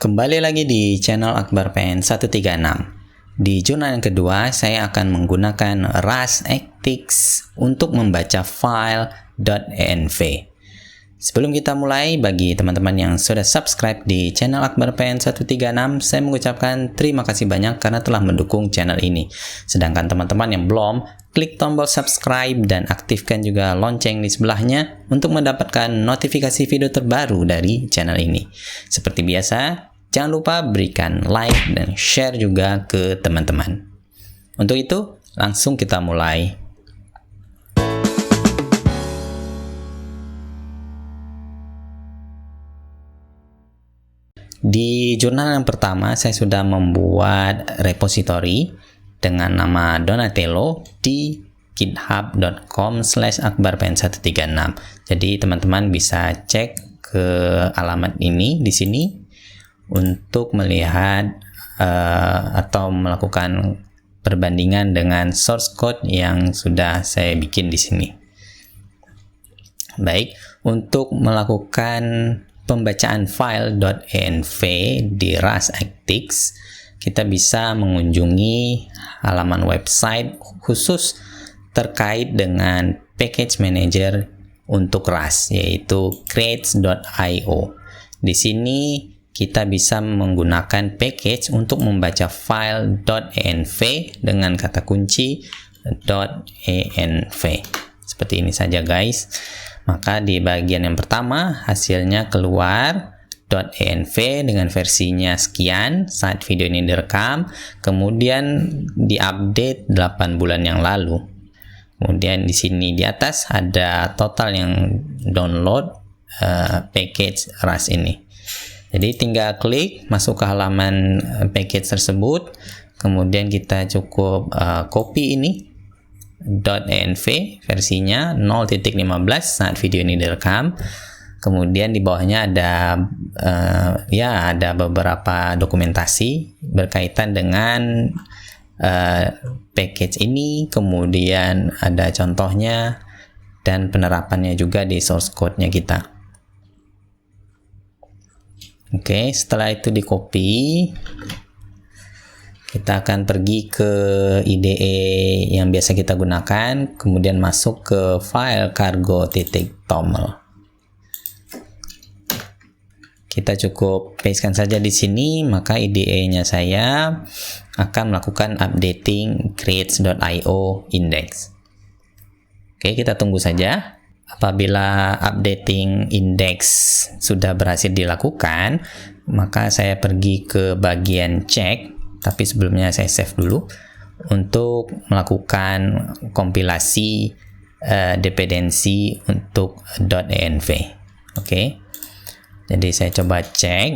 Kembali lagi di channel Akbar PN 136. Di jurnal yang kedua, saya akan menggunakan RAS-Actix untuk membaca file .env. Sebelum kita mulai, bagi teman-teman yang sudah subscribe di channel Akbar PN 136, saya mengucapkan terima kasih banyak karena telah mendukung channel ini. Sedangkan teman-teman yang belum, klik tombol subscribe dan aktifkan juga lonceng di sebelahnya untuk mendapatkan notifikasi video terbaru dari channel ini. Seperti biasa, jangan lupa berikan like dan share juga ke teman-teman. Untuk itu, langsung kita mulai. Di jurnal yang pertama, saya sudah membuat repository dengan nama Donatello di github.com/akbarpn136. Jadi teman-teman bisa cek ke alamat ini di sini untuk melihat atau melakukan perbandingan dengan source code yang sudah saya bikin di sini. Baik, untuk melakukan pembacaan file .env di RAS-Actix, kita bisa mengunjungi halaman website khusus terkait dengan package manager untuk RAS, yaitu crates.io. Di sini kita bisa menggunakan package untuk membaca file .env dengan kata kunci .env. Seperti ini saja guys. Maka di bagian yang pertama hasilnya keluar .env dengan versinya sekian saat video ini direkam, kemudian diupdate 8 bulan yang lalu. Kemudian di sini di atas ada total yang download package RAS ini. Jadi tinggal klik masuk ke halaman package tersebut, kemudian kita cukup copy ini .env versinya 0.15 saat video ini direkam. Kemudian di bawahnya ada beberapa dokumentasi berkaitan dengan package ini, kemudian ada contohnya dan penerapannya juga di source code-nya kita. Oke, setelah itu di copy, kita akan pergi ke IDE yang biasa kita gunakan, kemudian masuk ke file cargo.toml. Kita cukup pastekan saja di sini, maka IDE-nya saya akan melakukan updating crates.io index. Oke, kita tunggu saja. Apabila updating index sudah berhasil dilakukan, maka saya pergi ke bagian cek. Tapi sebelumnya saya save dulu untuk melakukan kompilasi dependensi untuk .env. Oke. Jadi saya coba cek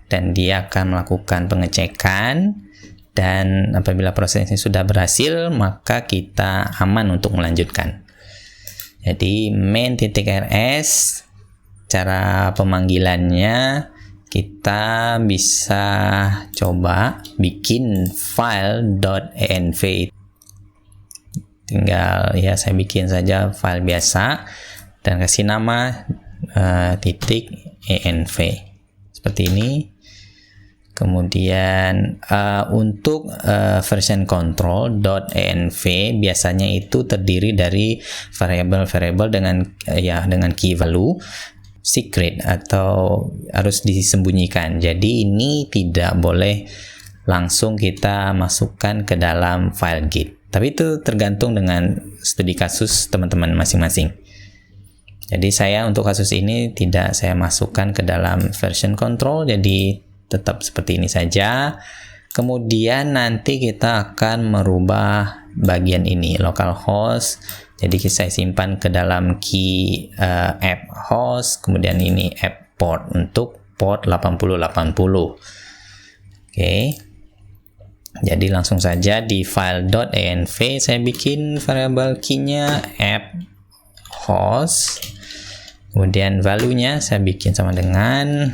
dan dia akan melakukan pengecekan, dan apabila prosesnya sudah berhasil maka kita aman untuk melanjutkan. Jadi main.rs cara pemanggilannya, kita bisa coba bikin file .env. Tinggal ya saya bikin saja file biasa dan kasih nama .env seperti ini. Kemudian untuk version control .env biasanya itu terdiri dari variabel-variabel dengan key value secret atau harus disembunyikan. Jadi ini tidak boleh langsung kita masukkan ke dalam file git. Tapi itu tergantung dengan studi kasus teman-teman masing-masing. Jadi saya untuk kasus ini tidak saya masukkan ke dalam version control, jadi tetap seperti ini saja. Kemudian nanti kita akan merubah bagian ini localhost. Jadi saya simpan ke dalam key app host, kemudian ini app port untuk port 8080. Oke. Jadi langsung saja di file .env saya bikin variabel key-nya app host. Kemudian value-nya saya bikin sama dengan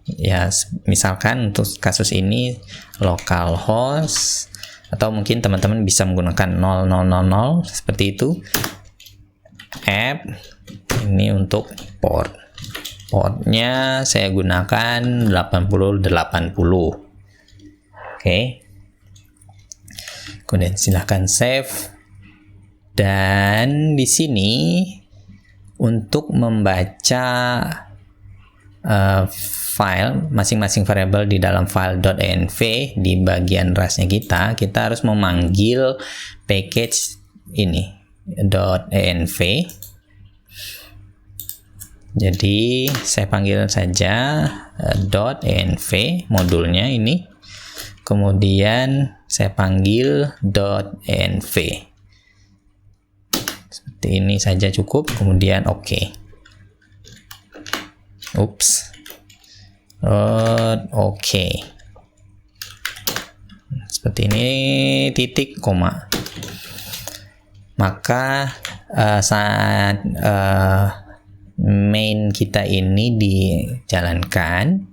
ya misalkan untuk kasus ini localhost, atau mungkin teman-teman bisa menggunakan 0000 seperti itu. App ini untuk port. portnya saya gunakan 8080. Oke. Kemudian silahkan save. Dan di sini untuk membaca file masing-masing variabel di dalam file .env di bagian rasnya kita harus memanggil package ini .env. Jadi saya panggil saja .env modulnya ini, kemudian saya panggil .env. Seperti ini saja cukup, kemudian oke. Oke. Seperti ini, titik, koma. Maka saat main kita ini dijalankan,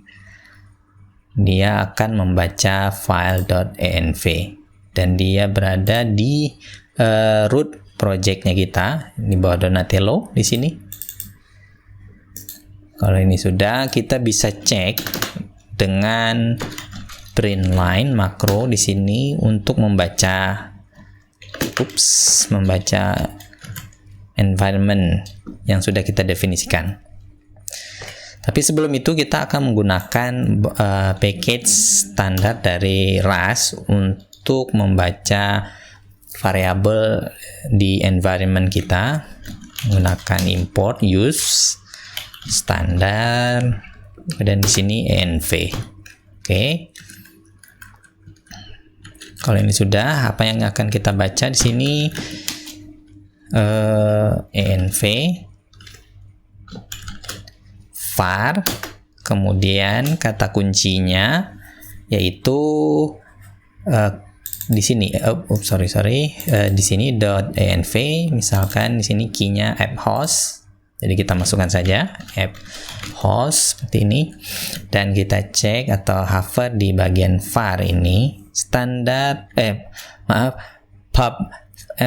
dia akan membaca file .env dan dia berada di root projectnya kita di bawah Donatello di sini. Kalau ini sudah, kita bisa cek dengan print line makro di sini untuk membaca environment yang sudah kita definisikan. Tapi sebelum itu kita akan menggunakan package standar dari Rust untuk membaca variabel di environment kita, menggunakan import use standar, dan di sini env. Oke. Kalau ini sudah, apa yang akan kita baca di sini? Env var, kemudian kata kuncinya yaitu di sini di sini .env, misalkan di sini key-nya app-host. Jadi kita masukkan saja app-host seperti ini, dan kita cek atau hover di bagian var ini standar pub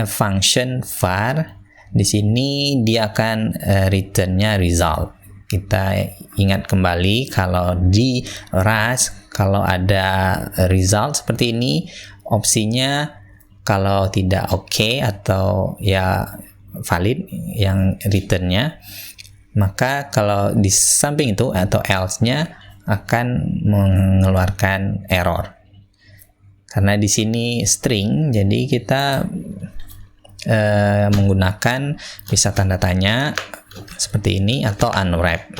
function var. Di sini dia akan return-nya result. Kita ingat kembali kalau di Rust kalau ada result seperti ini, opsinya kalau tidak oke atau ya valid yang returnnya, maka kalau di samping itu atau else-nya akan mengeluarkan error. Karena di sini string, jadi kita menggunakan bisa tanda tanya seperti ini atau unwrap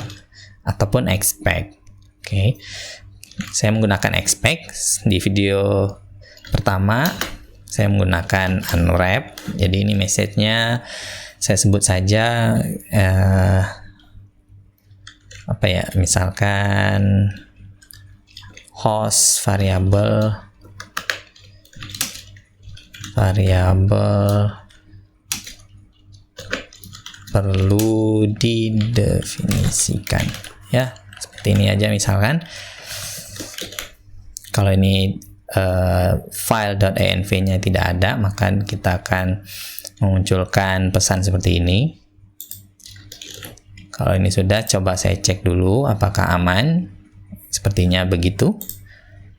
ataupun expect. Oke. Saya menggunakan expect. Di video pertama saya menggunakan unwrap. Jadi ini message-nya saya sebut saja misalkan host variable perlu didefinisikan, ya seperti ini aja misalkan. Kalau ini file .env-nya tidak ada, maka kita akan memunculkan pesan seperti ini. Kalau ini sudah, coba saya cek dulu apakah aman. Sepertinya begitu.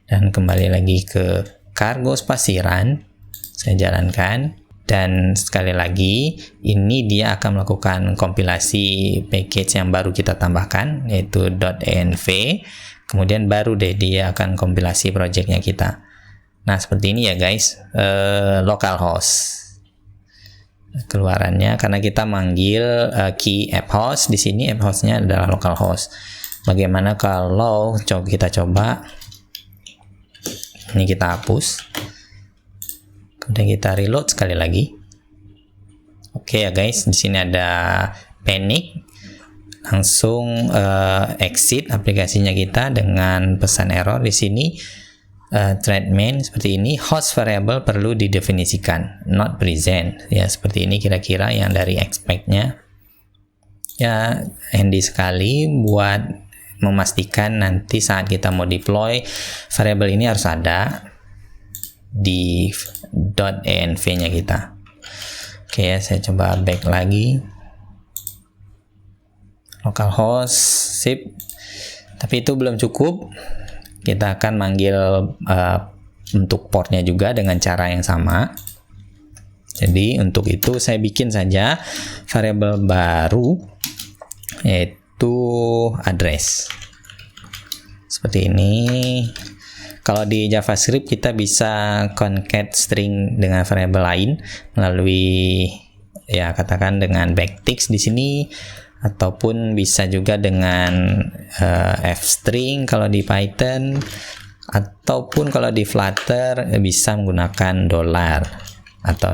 Dan kembali lagi ke Cargo Spasiran, saya jalankan. Dan sekali lagi, ini dia akan melakukan kompilasi package yang baru kita tambahkan, yaitu .env. Kemudian baru deh dia akan kompilasi projectnya kita. Nah seperti ini ya guys, localhost keluarannya karena kita manggil key app host. Di sini app hostnya adalah localhost. Bagaimana kalau kita coba ini, kita hapus, kemudian kita reload sekali lagi. Oke ya guys, di sini ada panic. Langsung exit aplikasinya kita dengan pesan error di sini. Thread main seperti ini, host variable perlu didefinisikan, not present. Ya seperti ini kira-kira yang dari expect-nya. Ya handy sekali buat memastikan nanti saat kita mau deploy variable ini harus ada di .env-nya kita. Oke ya, saya coba back lagi. localhost, sip. Tapi itu belum cukup. Kita akan manggil untuk portnya juga dengan cara yang sama. Jadi untuk itu saya bikin saja variabel baru, yaitu address. Seperti ini. Kalau di JavaScript kita bisa concat string dengan variabel lain melalui ya katakan dengan backticks di sini, ataupun bisa juga dengan fstring kalau di Python, ataupun kalau di Flutter bisa menggunakan $, atau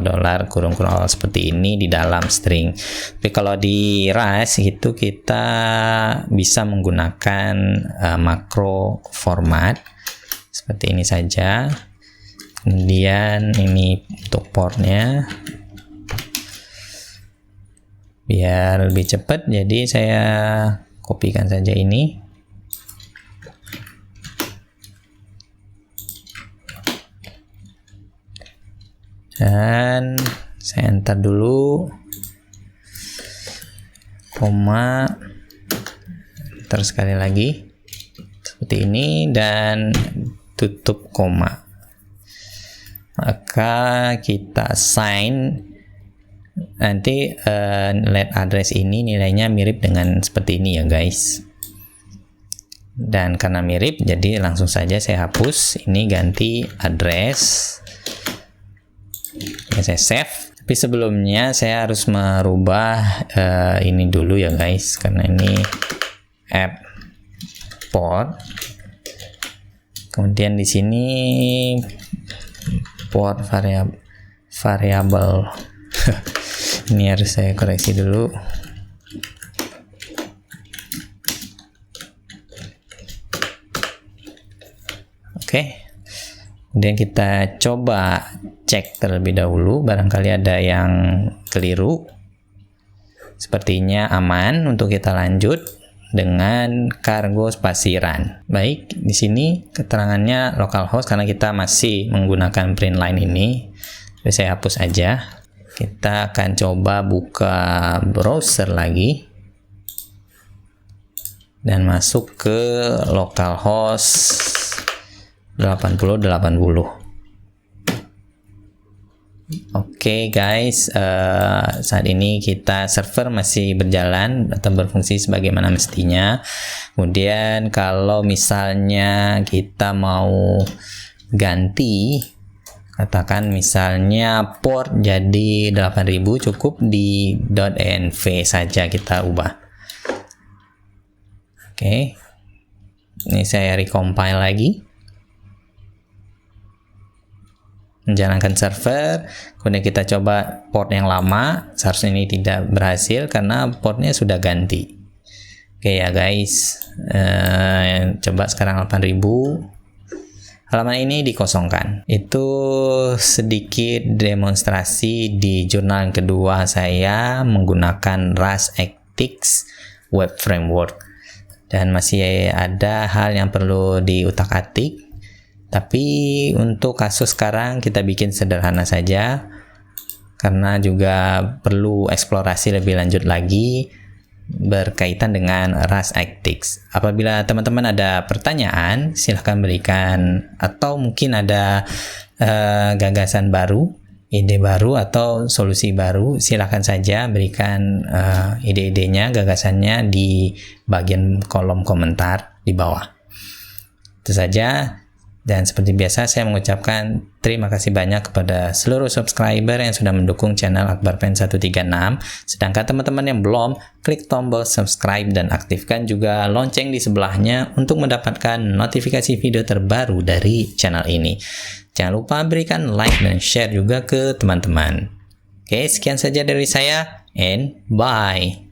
$kurung-kurung seperti ini di dalam string. Tapi kalau di Rust itu kita bisa menggunakan makro format seperti ini saja. Kemudian ini untuk portnya biar lebih cepat, jadi saya kopikan saja ini. Dan saya enter dulu, koma, terus sekali lagi seperti ini, dan tutup koma. Maka kita assign nanti let address ini nilainya mirip dengan seperti ini ya guys. Dan karena mirip, jadi langsung saja saya hapus ini, ganti address. Saya save. Tapi sebelumnya saya harus merubah ini dulu ya guys, karena ini app port. Kemudian di sini port variabel. Ini harus saya koreksi dulu. Oke. Kemudian kita coba cek terlebih dahulu, barangkali ada yang keliru. Sepertinya aman untuk kita lanjut dengan cargo spasi run. Baik, di sini keterangannya localhost karena kita masih menggunakan print line ini. Jadi saya hapus aja. Kita akan coba buka browser lagi dan masuk ke localhost 8080. Oke guys, saat ini kita server masih berjalan atau berfungsi sebagaimana mestinya. Kemudian kalau misalnya kita mau ganti, katakan misalnya port jadi 8000, cukup di .env saja kita ubah. Oke, ini saya recompile lagi, menjalankan server. Kemudian kita coba port yang lama, seharusnya ini tidak berhasil karena portnya sudah ganti. Oke ya guys, coba sekarang 8000. Halaman ini dikosongkan. Itu sedikit demonstrasi di jurnal kedua saya menggunakan RustXX Web Framework, dan masih ada hal yang perlu diutak-atik. Tapi untuk kasus sekarang kita bikin sederhana saja, karena juga perlu eksplorasi lebih lanjut lagi berkaitan dengan RustXX. Apabila teman-teman ada pertanyaan, silahkan berikan, atau mungkin ada gagasan baru, ide baru, atau solusi baru, silahkan saja berikan ide-idenya, gagasannya di bagian kolom komentar di bawah. Itu saja. Dan seperti biasa saya mengucapkan terima kasih banyak kepada seluruh subscriber yang sudah mendukung channel Akbar Pen 136. Sedangkan teman-teman yang belum, klik tombol subscribe dan aktifkan juga lonceng di sebelahnya untuk mendapatkan notifikasi video terbaru dari channel ini. Jangan lupa berikan like dan share juga ke teman-teman. Oke, sekian saja dari saya, and bye.